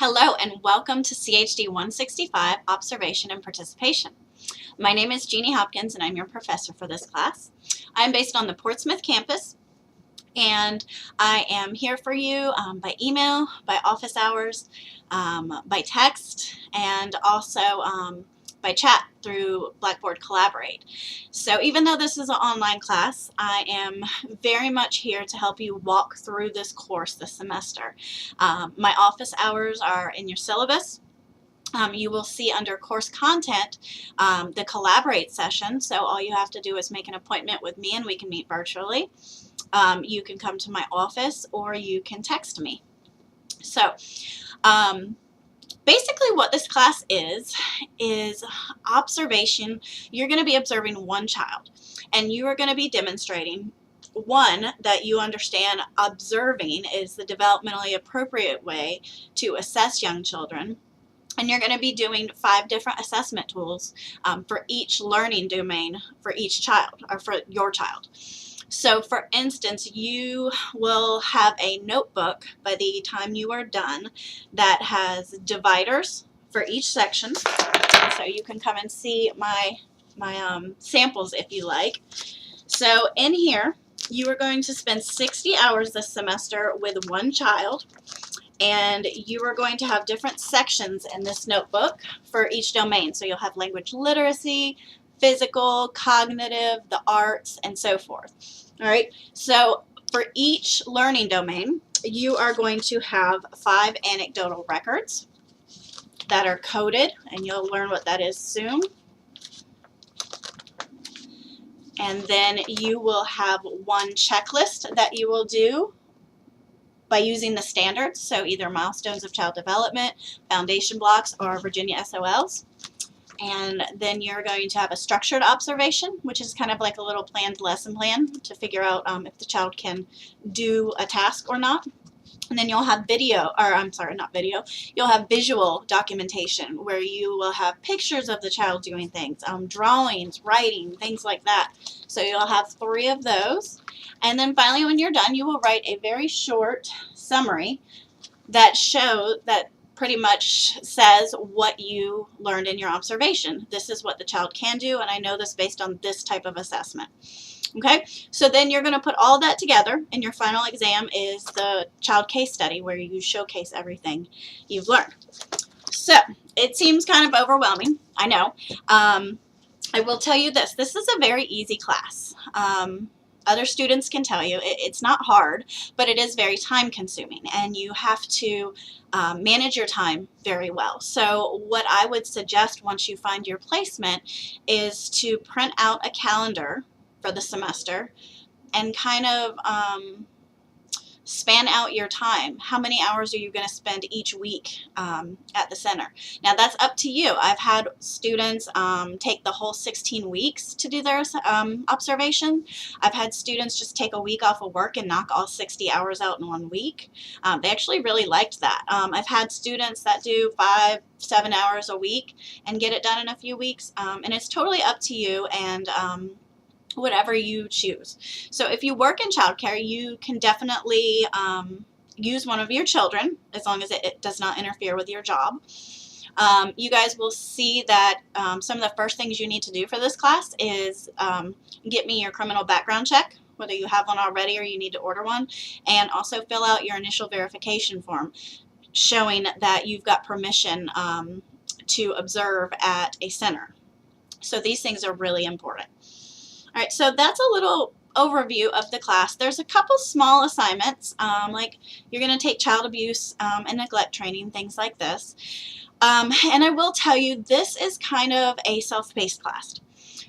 Hello and welcome to CHD 165, Observation and Participation. My name is Jeannie Hopkins and I'm your professor for this class. I'm based on the Portsmouth campus and I am here for you by email, by office hours, by text, and also by chat through Blackboard Collaborate. So even though this is an online class, I am very much here to help you walk through this course this semester. My office hours are in your syllabus. You will see under course content the Collaborate session, so all you have to do is make an appointment with me and we can meet virtually. You can come to my office or you can text me. So basically what this class is observation. You're going to be observing one child and you are going to be demonstrating, one, that you understand observing is the developmentally appropriate way to assess young children. And you're going to be doing 5 different assessment tools for each learning domain for each child, or for your child. So for instance, you will have a notebook by the time you are done that has dividers for each section. So you can come and see my samples if you like. So in here, you are going to spend 60 hours this semester with one child. And you are going to have different sections in this notebook for each domain. So you'll have language literacy, physical, cognitive, the arts, and so forth. All right, so for each learning domain, you are going to have 5 anecdotal records that are coded, and you'll learn what that is soon. And then you will have 1 checklist that you will do by using the standards, so either milestones of child development, foundation blocks, or Virginia SOLs. And then you're going to have a structured observation, which is kind of like a little planned lesson plan to figure out if the child can do a task or not. And then you'll have you'll have visual documentation where you will have pictures of the child doing things, drawings, writing, things like that. So you'll have 3 of those. And then finally, when you're done, you will write a very short summary that pretty much says what you learned in your observation. This is what the child can do, and I know this based on this type of assessment. Okay, so then you're going to put all that together, and your final exam is the child case study where you showcase everything you've learned. So it seems kind of overwhelming, I know. I will tell you this is a very easy class. Other students can tell you it's not hard, but it is very time consuming and you have to manage your time very well. So what I would suggest once you find your placement is to print out a calendar for the semester and kind of span out your time. How many hours are you going to spend each week at the center? Now that's up to you. I've had students take the whole 16 weeks to do their observation. I've had students just take a week off of work and knock all 60 hours out in 1 week. They actually really liked that. I've had students that do 5-7 hours a week and get it done in a few weeks, and it's totally up to you and whatever you choose. So if you work in childcare, you can definitely use one of your children as long as it does not interfere with your job. You guys will see that some of the first things you need to do for this class is get me your criminal background check, whether you have one already or you need to order one, and also fill out your initial verification form showing that you've got permission to observe at a center. So these things are really important. All right, so that's a little overview of the class. There's a couple small assignments, like you're going to take child abuse and neglect training, things like this. And I will tell you, this is kind of a self-paced class.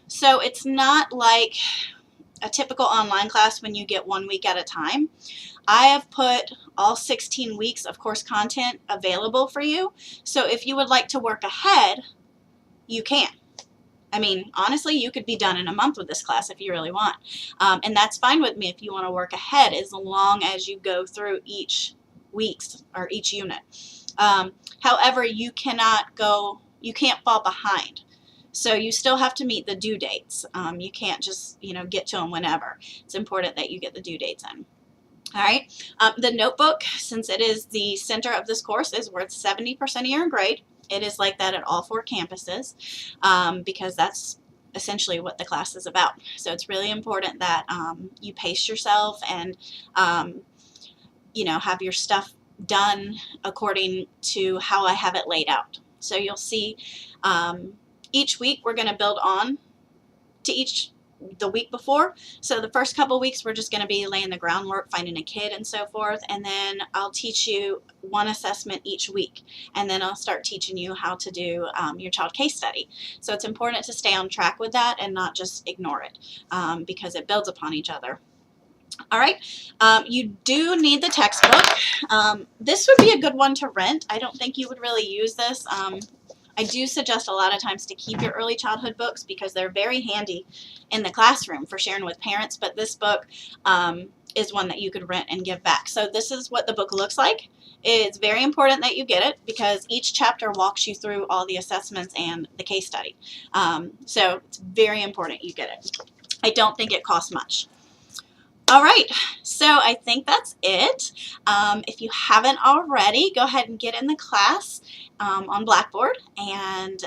So it's not like a typical online class when you get 1 week at a time. I have put all 16 weeks of course content available for you. So if you would like to work ahead, you can. I mean, honestly, you could be done in a month with this class if you really want. And that's fine with me if you want to work ahead as long as you go through each week's or each unit. However, you can't fall behind. So you still have to meet the due dates. You can't just, get to them whenever. It's important that you get the due dates in. All right. The notebook, since it is the center of this course, is worth 70% of your grade. It is like that at all 4 campuses because that's essentially what the class is about. So it's really important that you pace yourself and, have your stuff done according to how I have it laid out. So you'll see each week we're going to build on to the week before. So the first couple weeks we're just going to be laying the groundwork, finding a kid and so forth, and then I'll teach you one assessment each week, and then I'll start teaching you how to do your child case study. So it's important to stay on track with that and not just ignore it because it builds upon each other. All right, you do need the textbook. This would be a good one to rent. I don't think you would really use this. I do suggest a lot of times to keep your early childhood books because they're very handy in the classroom for sharing with parents, but this book is one that you could rent and give back. So this is what the book looks like. It's very important that you get it because each chapter walks you through all the assessments and the case study. So it's very important you get it. I don't think it costs much. All right, so I think that's it. If you haven't already, go ahead and get in the class on Blackboard and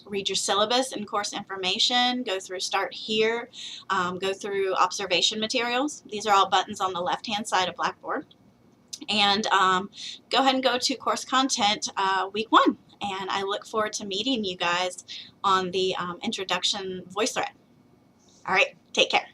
read your syllabus and course information, go through Start Here, go through observation materials. These are all buttons on the left-hand side of Blackboard. And go ahead and go to course content week 1. And I look forward to meeting you guys on the introduction voice thread. All right, take care.